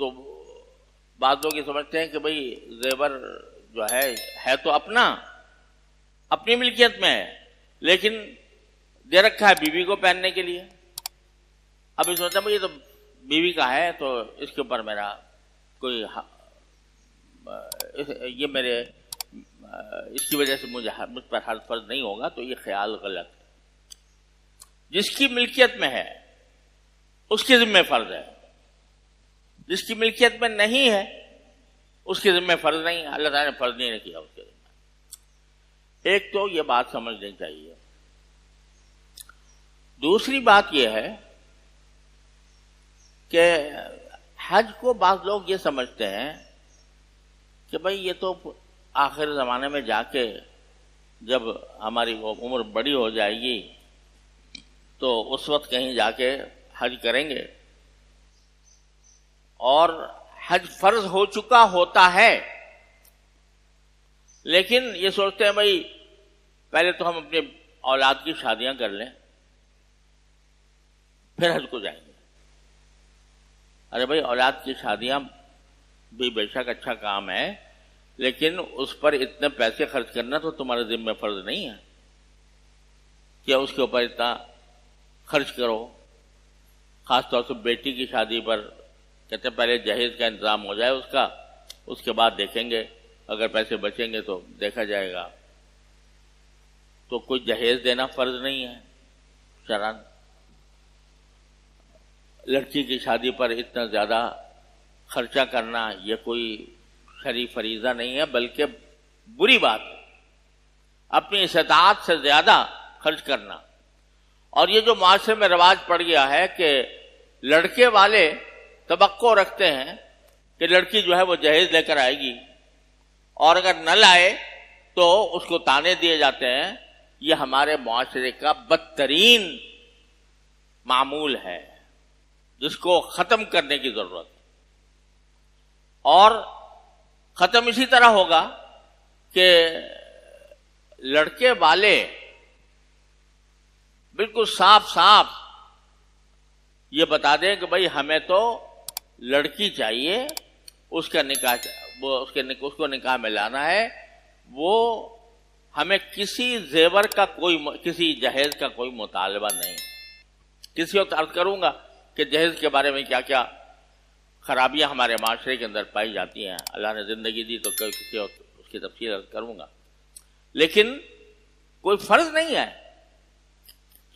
تو بعض لوگ یہ سمجھتے ہیں کہ بھئی زیور جو ہے تو اپنی ملکیت میں ہے، لیکن دے رکھا ہے بیوی کو پہننے کے لیے. اب یہ سوچتا ہے یہ تو بیوی کا ہے تو اس کے اوپر میرا کوئی یہ میرے اس کی وجہ سے مجھ پر حرج فرض نہیں ہوگا، تو یہ خیال غلط ہے. جس کی ملکیت میں ہے اس کے ذمہ فرض ہے، جس کی ملکیت میں نہیں ہے اس کے ذمہ فرض نہیں ہے، اللہ تعالیٰ نے فرض نہیں کیا اس کے ذمہ. ایک تو یہ بات سمجھنی چاہیے. دوسری بات یہ ہے کہ حج کو بعض لوگ یہ سمجھتے ہیں کہ بھئی یہ تو آخر زمانے میں جا کے جب ہماری عمر بڑی ہو جائے گی تو اس وقت کہیں جا کے حج کریں گے، اور حج فرض ہو چکا ہوتا ہے. لیکن یہ سوچتے ہیں بھئی پہلے تو ہم اپنے اولاد کی شادیاں کر لیں پھر حج کو جائیں گے. ارے بھئی اولاد کی شادیاں بھی بے شک اچھا کام ہے، لیکن اس پر اتنے پیسے خرچ کرنا تو تمہارے ذمہ فرض نہیں ہے کہ اس کے اوپر اتنا خرچ کرو. خاص طور سے بیٹی کی شادی پر کہتے ہیں پہلے جہیز کا انتظام ہو جائے اس کے بعد دیکھیں گے، اگر پیسے بچیں گے تو دیکھا جائے گا. تو کوئی جہیز دینا فرض نہیں ہے شرعاً. لڑکی کی شادی پر اتنا زیادہ خرچہ کرنا یہ کوئی شرعی فریضہ نہیں ہے، بلکہ بری بات ہے اپنی استطاعت سے زیادہ خرچ کرنا. اور یہ جو معاشرے میں رواج پڑ گیا ہے کہ لڑکے والے توقع رکھتے ہیں کہ لڑکی جو ہے وہ جہیز لے کر آئے گی، اور اگر نہ لائے تو اس کو تانے دیے جاتے ہیں، یہ ہمارے معاشرے کا بدترین معمول ہے جس کو ختم کرنے کی ضرورت ہے. اور ختم اسی طرح ہوگا کہ لڑکے والے بالکل صاف صاف یہ بتا دیں کہ بھئی ہمیں تو لڑکی چاہیے، اس کا نکاح اس کو نکاح میں لانا ہے، وہ ہمیں کسی زیور کا کسی جہیز کا کوئی مطالبہ نہیں. کسی وقت عرض کروں گا کہ جہیز کے بارے میں کیا کیا خرابیاں ہمارے معاشرے کے اندر پائی جاتی ہیں. اللہ نے زندگی دی تو کسی وقت اس کی تفصیل عرض کروں گا. لیکن کوئی فرض نہیں ہے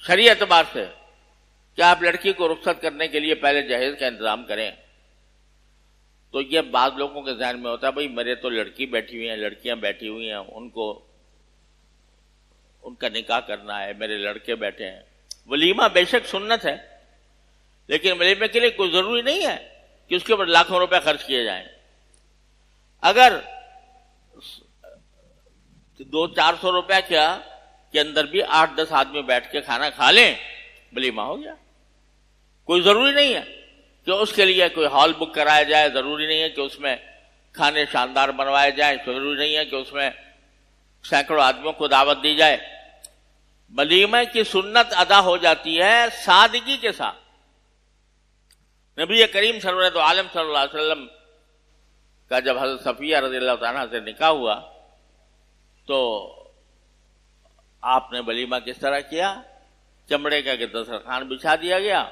شرعی اعتبار سے کہ آپ لڑکی کو رخصت کرنے کے لیے پہلے جہیز کا انتظام کریں. تو یہ بعض لوگوں کے ذہن میں ہوتا ہے بھئی میرے تو لڑکی بیٹھی ہوئی ہیں، لڑکیاں بیٹھی ہوئی ہیں، ان کا نکاح کرنا ہے، میرے لڑکے بیٹھے ہیں. ولیمہ بے شک سنت ہے، لیکن ولیمے کے لیے کوئی ضروری نہیں ہے کہ اس کے اوپر لاکھوں روپے خرچ کیے جائیں. اگر 200-400 روپے کے اندر بھی 8-10 آدمی بیٹھ کے کھانا کھا لیں ولیمہ ہو گیا. کوئی ضروری نہیں ہے کہ اس کے لیے کوئی ہال بک کرایا جائے، ضروری نہیں ہے کہ اس میں کھانے شاندار بنوائے جائیں، ضروری نہیں ہے کہ اس میں سینکڑوں آدمیوں کو دعوت دی جائے. ولیمہ کی سنت ادا ہو جاتی ہے سادگی کے ساتھ. نبی کریم سرورت عالم صلی اللہ علیہ وسلم کا جب حضرت صفیہ رضی اللہ عنہا سے نکاح ہوا تو آپ نے ولیمہ کس طرح کیا؟ چمڑے کا دسترخوان بچھا دیا گیا،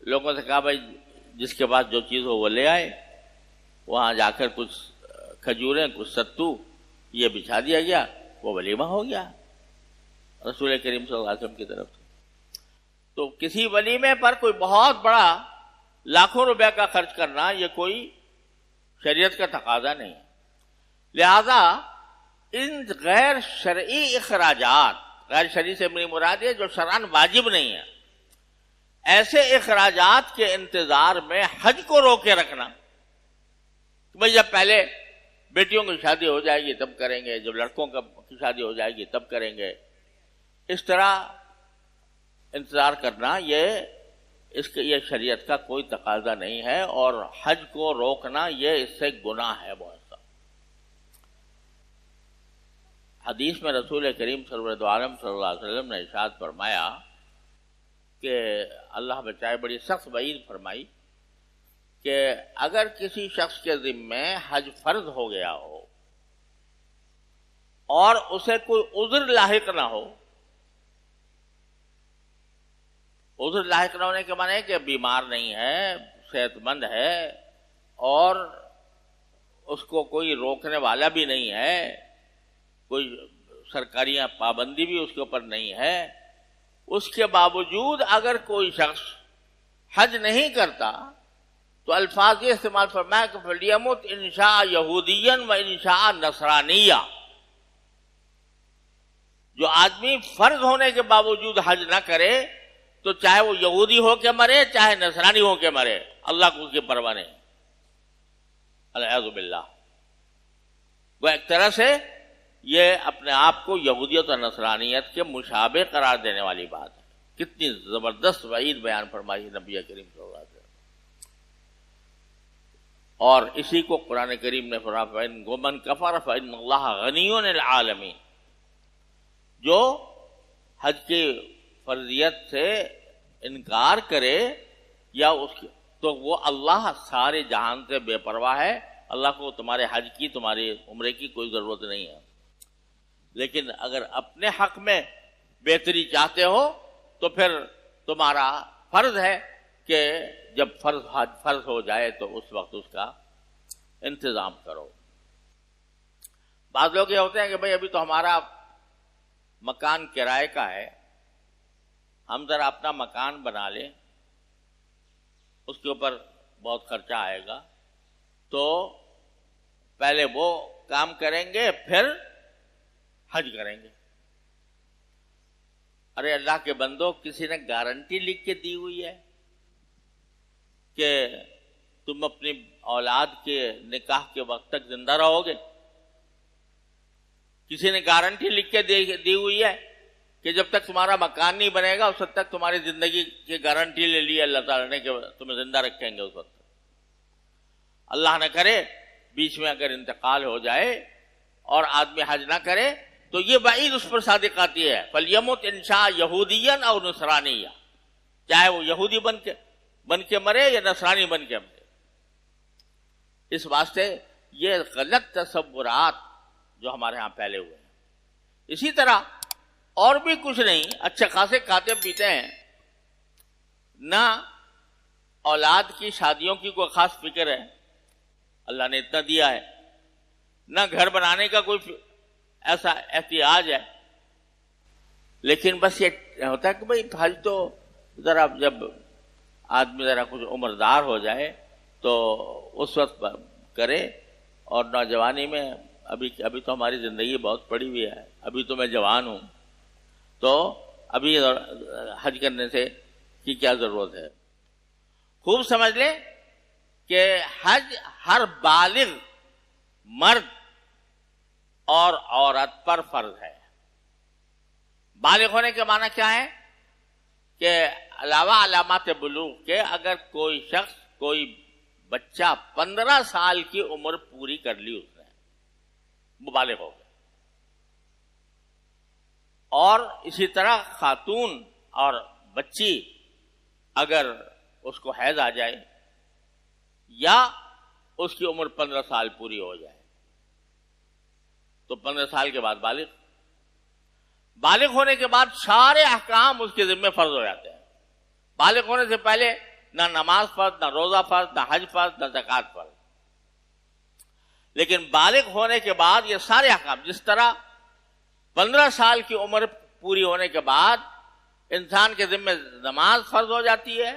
لوگوں سے کہا بھائی جس کے پاس جو چیز ہو وہ لے آئے. وہاں جا کر کچھ کھجوریں، کچھ ستو یہ بچھا دیا گیا، وہ ولیمہ ہو گیا رسول کریم صلی اللہ علیہ وسلم کی طرف سے. تو کسی ولیمے پر کوئی بہت بڑا لاکھوں روپے کا خرچ کرنا یہ کوئی شریعت کا تقاضا نہیں. لہذا ان غیر شرعی اخراجات، غیر شرعی سے میری مراد ہے جو شرعاً واجب نہیں ہے، ایسے اخراجات کے انتظار میں حج کو روکے رکھنا کہ بھئی جب پہلے بیٹیوں کی شادی ہو جائے گی تب کریں گے، جب لڑکوں کی شادی ہو جائے گی تب کریں گے، اس طرح انتظار کرنا یہ شریعت کا کوئی تقاضا نہیں ہے. اور حج کو روکنا یہ اس سے گناہ ہے بہت سا. حدیث میں رسول کریم سرورت عالم صلی اللہ علیہ وسلم نے ارشاد فرمایا کہ اللہ بچائے بڑی سخت وعید فرمائی کہ اگر کسی شخص کے ذمے حج فرض ہو گیا ہو اور اسے کوئی عذر لاحق نہ ہو، عذر لاحق نہ ہونے کے معنی ہے کہ بیمار نہیں ہے، صحت مند ہے، اور اس کو کوئی روکنے والا بھی نہیں ہے، کوئی سرکاری پابندی بھی اس کے اوپر نہیں ہے، اس کے باوجود اگر کوئی شخص حج نہیں کرتا تو الفاظ یہ استعمال فرمایا کہ فلیمت ان شاء یہودیا و ان شاء نصرانیہ، جو آدمی فرض ہونے کے باوجود حج نہ کرے تو چاہے وہ یہودی ہو کے مرے چاہے نصرانی ہو کے مرے، اللہ کو اس کی پرواہ نہیں، العیاذ باللہ۔ وہ ایک طرح سے یہ اپنے آپ کو یہودیت اور نصرانیت کے مشابہ قرار دینے والی بات ہے۔ کتنی زبردست وعید بیان فرمائی نبی کریم صلی اللہ علیہ وسلم، اور اسی کو قرآن کریم نے فرمایا وَمَنْ كَفَرَ فَإِنَّ اللَّهَ غَنِيٌّ عَنِ الْعَالَمِينَ، جو حج کی فرضیت سے انکار کرے یا اس کی، تو وہ اللہ سارے جہان سے بے پرواہ ہے، اللہ کو تمہارے حج کی تمہاری عمرے کی کوئی ضرورت نہیں ہے۔ لیکن اگر اپنے حق میں بہتری چاہتے ہو تو پھر تمہارا فرض ہے کہ جب حج فرض ہو جائے تو اس وقت اس کا انتظام کرو۔ بعض لوگ یہ ہوتے ہیں کہ بھئی ابھی تو ہمارا مکان کرائے کا ہے، ہم ذرا اپنا مکان بنا لیں، اس کے اوپر بہت خرچہ آئے گا، تو پہلے وہ کام کریں گے پھر حج کریں گے۔ ارے اللہ کے بندو، کسی نے گارنٹی لکھ کے دی ہوئی ہے کہ تم اپنی اولاد کے نکاح کے وقت تک زندہ رہو گے؟ کسی نے گارنٹی لکھ کے دی ہوئی ہے کہ جب تک تمہارا مکان نہیں بنے گا اس وقت تک تمہاری زندگی کی گارنٹی لے لی اللہ تعالیٰ نے کہ تمہیں زندہ رکھیں گے اس وقت؟ اللہ نہ کرے بیچ میں اگر انتقال ہو جائے اور آدمی حج نہ کرے تو یہ وعید اس پر صادق آتی ہے، فَلْيَمُتْ إِنْ شَاءَ يَهُودِيًّا أَوْ نَصْرَانِيًّا، چاہے وہ یہودی بن کے مرے یا نصرانی بن کے مرے۔ اس واسطے یہ غلط تصورات جو ہمارے ہاں پھیلے ہوئے ہیں۔ اسی طرح اور بھی کچھ نہیں، اچھے خاصے کھاتے پیتے ہیں، نہ اولاد کی شادیوں کی کوئی خاص فکر ہے، اللہ نے اتنا دیا ہے، نہ گھر بنانے کا کوئی ایسا احتیاج ہے، لیکن بس یہ ہوتا ہے کہ بھئی حج تو ذرا جب آدمی ذرا کچھ عمردار ہو جائے تو اس وقت کرے، اور نوجوانی میں ابھی تو ہماری زندگی بہت پڑی ہوئی ہے، ابھی تو میں جوان ہوں، تو ابھی حج کرنے سے کی کیا ضرورت ہے؟ خوب سمجھ لیں کہ حج ہر بالغ مرد اور عورت پر فرض ہے۔ بالغ ہونے کے معنی کیا ہے کہ علاوہ علامات بلوغ کے اگر کوئی شخص، کوئی بچہ 15 سال کی عمر پوری کر لی اس نے، وہ بالغ ہو گیا۔ اور اسی طرح خاتون اور بچی اگر اس کو حیض آ جائے یا اس کی عمر 15 سال پوری ہو جائے تو 15 سال کے بعد بالغ ہونے کے بعد سارے احکام اس کے ذمہ فرض ہو جاتے ہیں۔ بالغ ہونے سے پہلے نہ نماز فرض، نہ روزہ فرض، نہ حج فرض، نہ زکوٰۃ فرض، لیکن بالغ ہونے کے بعد یہ سارے احکام، جس طرح 15 سال کی عمر پوری ہونے کے بعد انسان کے ذمہ نماز فرض ہو جاتی ہے،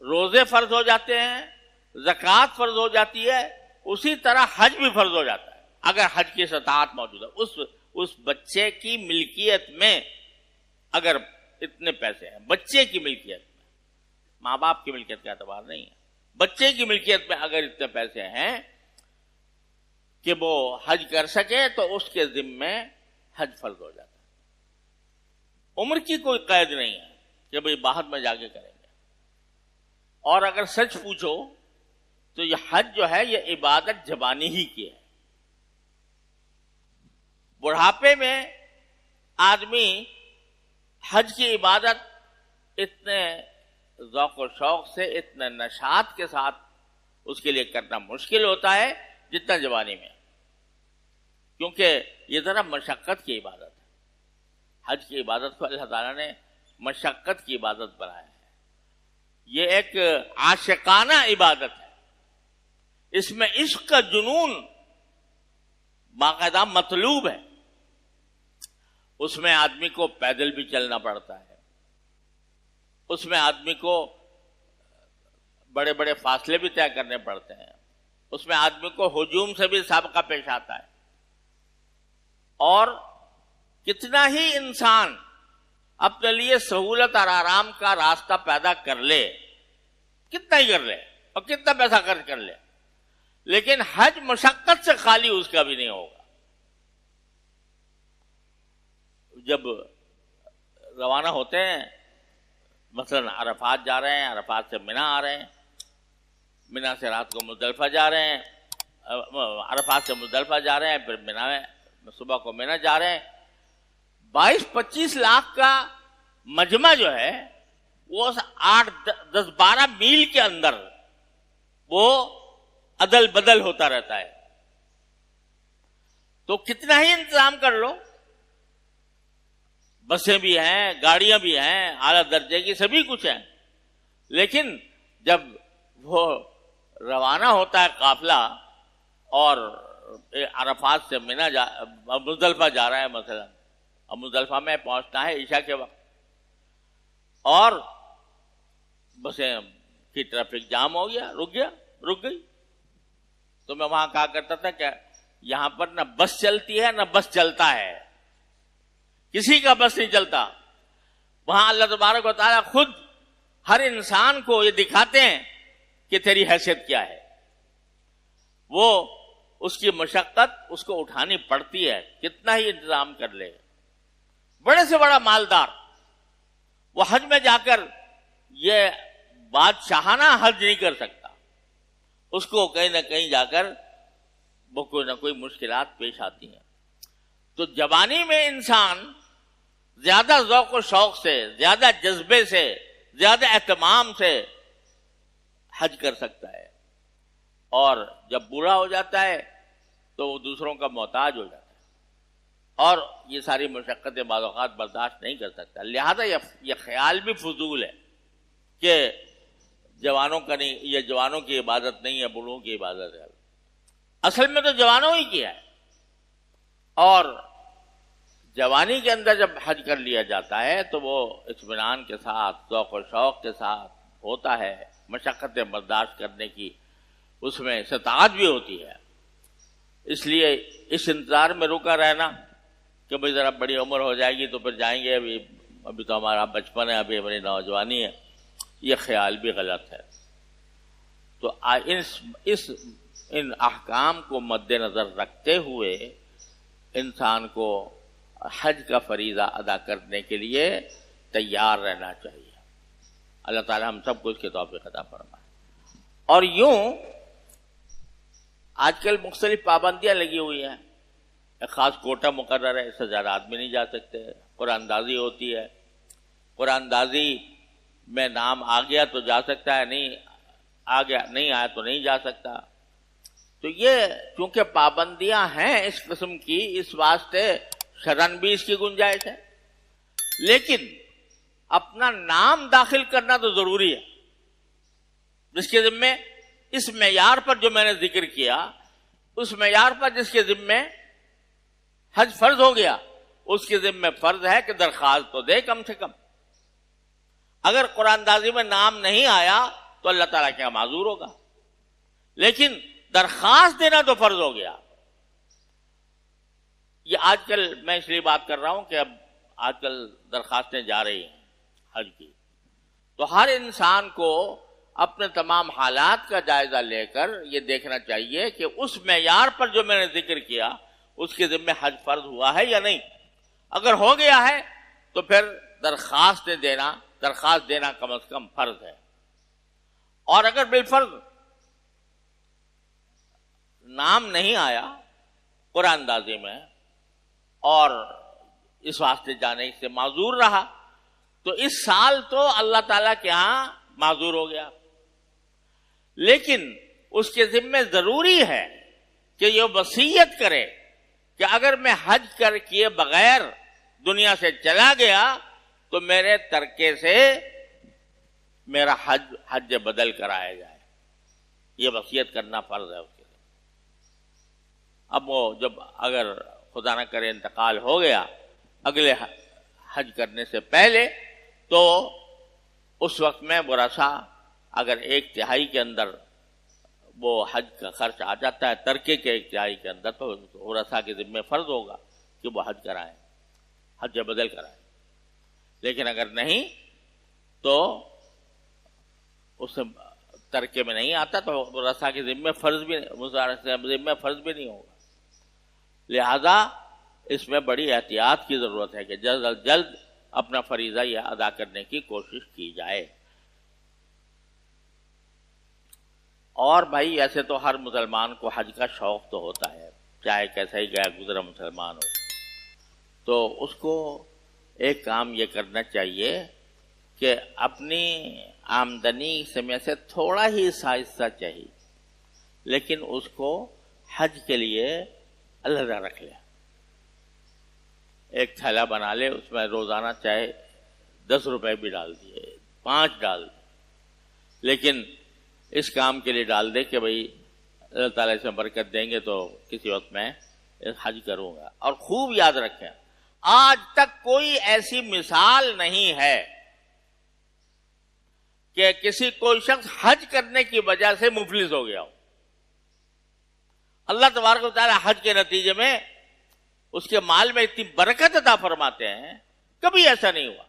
روزے فرض ہو جاتے ہیں، زکوٰۃ فرض ہو جاتی ہے، اسی طرح حج بھی فرض ہو جاتا ہے اگر حج کی استطاعت موجود ہے۔ اس بچے کی ملکیت میں اگر اتنے پیسے ہیں، بچے کی ملکیت میں، ماں باپ کی ملکیت کا اعتبار نہیں ہے، بچے کی ملکیت میں اگر اتنے پیسے ہیں کہ وہ حج کر سکے تو اس کے ذمے حج فرض ہو جاتا ہے۔ عمر کی کوئی قید نہیں ہے کہ بھئی بعد میں جا کے کریں گے۔ اور اگر سچ پوچھو تو یہ حج جو ہے یہ عبادت زبانی ہی کی ہے۔ بڑھاپے میں آدمی حج کی عبادت اتنے ذوق و شوق سے، اتنے نشاط کے ساتھ اس کے لیے کرنا مشکل ہوتا ہے جتنا جوانی میں، کیونکہ یہ ذرا مشقت کی عبادت ہے۔ حج کی عبادت کو اللہ تعالیٰ نے مشقت کی عبادت بنایا ہے، یہ ایک عاشقانہ عبادت ہے، اس میں عشق کا جنون باقاعدہ مطلوب ہے۔ اس میں آدمی کو پیدل بھی چلنا پڑتا ہے، اس میں آدمی کو بڑے بڑے فاصلے بھی طے کرنے پڑتے ہیں، اس میں آدمی کو ہجوم سے بھی سابقہ پیش آتا ہے، اور کتنا ہی انسان اپنے لیے سہولت اور آرام کا راستہ پیدا کر لے، کتنا ہی کر لے اور کتنا پیسہ خرچ کر لے، لیکن حج مشقت سے خالی اس کا بھی نہیں ہوگا۔ جب روانہ ہوتے ہیں، مثلا عرفات جا رہے ہیں، عرفات سے منی آ رہے ہیں، منی سے رات کو مزدلفہ جا رہے ہیں، عرفات سے مزدلفہ جا رہے ہیں، پھر منی میں صبح کو منی جا رہے ہیں، 22-25 لاکھ کا مجمع جو ہے وہ 8-10-12 میل کے اندر وہ عدل بدل ہوتا رہتا ہے، تو کتنا ہی انتظام کر لو، بسیں بھی ہیں، گاڑیاں بھی ہیں، اعلیٰ درجے کی سبھی کچھ ہیں، لیکن جب وہ روانہ ہوتا ہے قافلہ اور عرفات سے منی مزدلفہ جا رہا ہے مثلا، اور مزدلفہ میں پہنچنا ہے عشاء کے وقت، اور بسیں کی ٹریفک جام ہو گیا، رک گئی، تو میں وہاں کہا کرتا تھا کہ یہاں پر نہ بس چلتی ہے نہ بس چلتا ہے، کسی کا بس نہیں چلتا۔ وہاں اللہ تبارک و تعالیٰ خود ہر انسان کو یہ دکھاتے ہیں کہ تیری حیثیت کیا ہے، وہ اس کی مشقت اس کو اٹھانی پڑتی ہے، کتنا ہی انتظام کر لے، بڑے سے بڑا مالدار وہ حج میں جا کر یہ بادشاہانہ حج نہیں کر سکتا، اس کو کہیں نہ کہیں جا کر وہ کوئی نہ کوئی مشکلات پیش آتی ہیں۔ تو جوانی میں انسان زیادہ ذوق و شوق سے، زیادہ جذبے سے، زیادہ اہتمام سے حج کر سکتا ہے، اور جب بوڑھا ہو جاتا ہے تو وہ دوسروں کا محتاج ہو جاتا ہے اور یہ ساری مشقتیں بعض اوقات برداشت نہیں کر سکتا۔ لہذا یہ خیال بھی فضول ہے کہ جوانوں کا نہیں، یہ جوانوں کی عبادت نہیں ہے، بوڑھوں کی عبادت ہے۔ اصل میں تو جوانوں ہی کی ہے، اور جوانی کے اندر جب حج کر لیا جاتا ہے تو وہ اطمینان کے ساتھ، ذوق و شوق کے ساتھ ہوتا ہے، مشقتیں برداشت کرنے کی اس میں استطاعت بھی ہوتی ہے۔ اس لیے اس انتظار میں رکا رہنا کہ بھئی ذرا بڑی عمر ہو جائے گی تو پھر جائیں گے، ابھی تو ہمارا بچپن ہے، ابھی ہماری نوجوانی ہے، یہ خیال بھی غلط ہے۔ تو ان احکام کو مد نظر رکھتے ہوئے انسان کو حج کا فریضہ ادا کرنے کے لیے تیار رہنا چاہیے۔ اللہ تعالی ہم سب کو اس کی توفیق عطا فرمائے۔ اور یوں آج کل مختلف پابندیاں لگی ہوئی ہیں، ایک خاص کوٹا مقرر ہے، اس سے زیادہ آدمی نہیں جا سکتے، قرآن اندازی ہوتی ہے، قرآن اندازی میں نام آ گیا تو جا سکتا ہے، نہیں آ گیا نہیں آیا تو نہیں جا سکتا۔ تو یہ چونکہ پابندیاں ہیں اس قسم کی، اس واسطے شرعاً بھی اس کی گنجائش ہے، لیکن اپنا نام داخل کرنا تو ضروری ہے، جس کے ذمے اس معیار پر جو میں نے ذکر کیا، اس معیار پر جس کے ذمے حج فرض ہو گیا، اس کے ذمے فرض ہے کہ درخواست تو دے کم سے کم۔ اگر قرآن اندازی میں نام نہیں آیا تو اللہ تعالیٰ کیا معذور ہوگا، لیکن درخواست دینا تو فرض ہو گیا۔ یہ آج کل میں اس لیے بات کر رہا ہوں کہ اب آج کل درخواستیں جا رہی ہیں حج کی، تو ہر انسان کو اپنے تمام حالات کا جائزہ لے کر یہ دیکھنا چاہیے کہ اس معیار پر جو میں نے ذکر کیا اس کے ذمہ حج فرض ہوا ہے یا نہیں۔ اگر ہو گیا ہے تو پھر درخواست دینا کم از کم فرض ہے، اور اگر بالفرض نام نہیں آیا قرآن اندازی میں اور اس واسطے جانے سے معذور رہا، تو اس سال تو اللہ تعالیٰ کے ہاں معذور ہو گیا، لیکن اس کے ذمہ ضروری ہے کہ یہ وصیت کرے کہ اگر میں حج کر کیے بغیر دنیا سے چلا گیا تو میرے ترکے سے میرا حج بدل کرایا جائے. یہ وصیت کرنا فرض ہے اس کے لیے. اب وہ جب اگر خدا نہ کرے انتقال ہو گیا اگلے حج کرنے سے پہلے، تو اس وقت میں ورثہ اگر 1/3 کے اندر وہ حج کا خرچ آ جاتا ہے، ترکے کے 1/3 کے اندر، تو ورثہ کے ذمہ فرض ہوگا کہ وہ حج کرائیں، حج بدل کرائیں. لیکن اگر نہیں تو اس ترکے میں نہیں آتا تو ورثہ کے ذمہ فرض بھی نہیں ہوگا. لہذا اس میں بڑی احتیاط کی ضرورت ہے کہ جلد از جلد اپنا فریضہ یہ ادا کرنے کی کوشش کی جائے. اور بھائی ایسے تو ہر مسلمان کو حج کا شوق تو ہوتا ہے، چاہے کیسا ہی گیا گزرا مسلمان ہو. تو اس کو ایک کام یہ کرنا چاہیے کہ اپنی آمدنی میں سے تھوڑا ہی حصہ چاہیے، لیکن اس کو حج کے لیے علیحدہ رکھ لے. ایک تھیلا بنا لے، اس میں روزانہ چاہے 10 روپے بھی ڈال دیے، 5 ڈال دے، لیکن اس کام کے لیے ڈال دے کہ بھئی اللہ تعالیٰ اس میں برکت دیں گے تو کسی وقت میں حج کروں گا. اور خوب یاد رکھیں، آج تک کوئی ایسی مثال نہیں ہے کہ کسی کوئی شخص حج کرنے کی وجہ سے مفلس ہو گیا ہو. اللہ تبارک و تعالیٰ حج کے نتیجے میں اس کے مال میں اتنی برکت عطا فرماتے ہیں. کبھی ایسا نہیں ہوا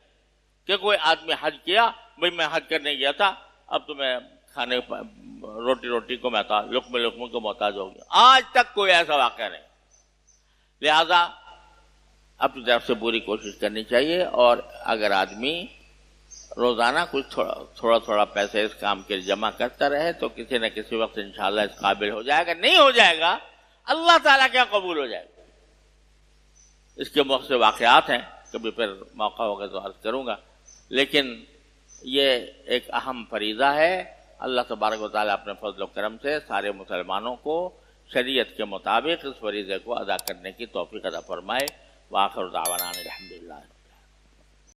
کہ کوئی آدمی حج کیا، بھئی میں حج کرنے گیا تھا، اب تو میں کھانے روٹی کو محتاج، لقمے کو محتاج ہو گیا. آج تک کوئی ایسا واقعہ نہیں. لہذا اپنی طرف سے پوری کوشش کرنی چاہیے. اور اگر آدمی روزانہ کچھ تھوڑا پیسے اس کام کے لیے جمع کرتا رہے تو کسی نہ کسی وقت انشاءاللہ اس قابل ہو جائے گا. نہیں ہو جائے گا اللہ تعالیٰ کیا قبول ہو جائے گا. اس کے بہت سے واقعات ہیں، کبھی پھر موقع ہوگا تو عرض کروں گا. لیکن یہ ایک اہم فریضہ ہے. اللہ تبارک و تعالیٰ اپنے فضل و کرم سے سارے مسلمانوں کو شریعت کے مطابق اس فریضے کو ادا کرنے کی توفیق عطا فرمائے. وآخر دعوانا الحمدللہ.